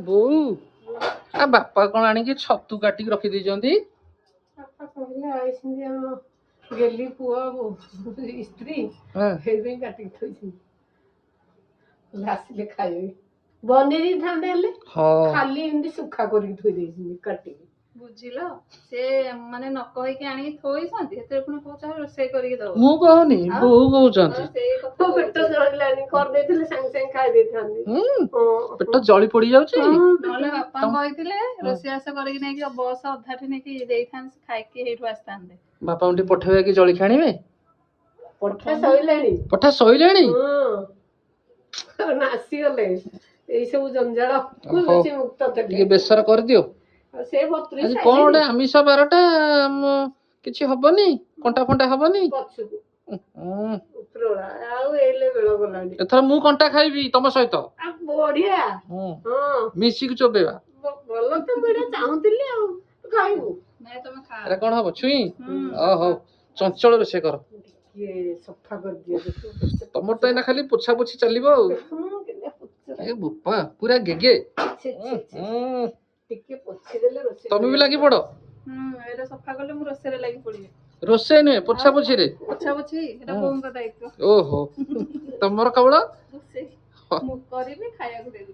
ବୋଉ ଆ ବାପା କଣ ଆଣିକି ଛତୁ କାଟିକି ରଖି ଦେଇଛନ୍ତି। ବାପା କହିଲେ ଆଇଛନ୍ତି ଆମ ଗେଲି ପୁଅ ସ୍ତ୍ରୀ ସେଇଥିପାଇଁ କାଟିକି ଥୋଇଛନ୍ତି ଆସିଲେ ଖାଇବେ ବନେଇ ଦେଇଥାନ୍ତେ ହେଲେ ଖାଲି ଏମିତି ସୁଖା କରିକି ଥୋଇ ଦେଇଛନ୍ତି କାଟିକି ବୁଝିଲ ସେ ମାନେ ନ କହିକି ଆଣିକି ଥୋଇଛନ୍ତି ସେଥିରେ ପୁଣି କହୁଛ ରୋଷେଇ କରିକି ଦବ। ମୁଁ କହୁନି ବୋଉ କହୁଛନ୍ତି। ପେଟ ଜଳିଲାଣି କରିଦେଇଥିଲେ ସାଙ୍ଗେ ସାଙ୍ଗେ ଖାଇ ଦେଇଥାନ୍ତି। ପେଟ ଜଳି ପଡି ଯାଉଛି। ନହେଲେ ବାପା କହିଥିଲେ ରୋଷେଇବାସ କରିକି ନେଇକି ବସ ଅଧାଠି ନେଇକି ଦେଇଥାନ୍ତି ଖାଇକି ସେଇଠୁ ଆସିଥାନ୍ତେ। ବାପାଙ୍କୁ ଟିକେ ପଠେଇବା କି ଜଳିଖିଆ ଆଣିବେ। ପଠା ସଇଲାଣି ଆସିଗଲେ ଏଇ ସବୁ ଜଞ୍ଜାଳ ଟିକେ ବେସର କରିଦିଅ। ସେ ବତ୍ରି ଆଜି କଣ ଗୋଟେ ଆମିଷ ବାରଟା କିଛି ହବନି କଣ୍ଟା ଫଣ୍ଟା ହବନି। ଆଉ ଏଇଲେ ବେଳ ଗଲାଣି ଏଥର ମୁଁ କଣ୍ଟା ଖାଇବି ତମ ସହିତ। ବଢିଆ ମିଶିକି ଚୋବେଇବା। ଭଲ ତ ମୁଁ ଏଇଟା ଚାହୁଁଥିଲି ଆଉ ଖାଇବୁ ଏଟା କଣ ହବ ଛୁଇଁ? ହଉ ଚଞ୍ଚଳ ରୋଷେଇ କର। ସଫା କରିଦିଅ ତମର ତ ଏଇନା ଖାଲି ପୋଛା ପୋଛି ଚାଲିବ ଆଉ। ଏ ବୋପା ପୁରା ଗେଗେ। ଟିକେ ପୋଛିଦେଲେ ରୋଷେଇ ତମେ ବି ଲାଗି ପଡ। ଏଇଟା ସଫା କଲେ ମୁଁ ରୋଷେଇରେ ଲାଗି ପଡିବି। ରୋଷେଇ ନୁହେଁ ପୋଛା ପୋଛିରେ। ପୋଛା ପୋଛି ଏଟା ବୋଉଙ୍କ ଦାୟିତ୍ୱ। ଓହୋ ତମର କେବଳ ରୋଷେଇ ମୁଁ କରିବି ଖାଇବାକୁ ଦେବି।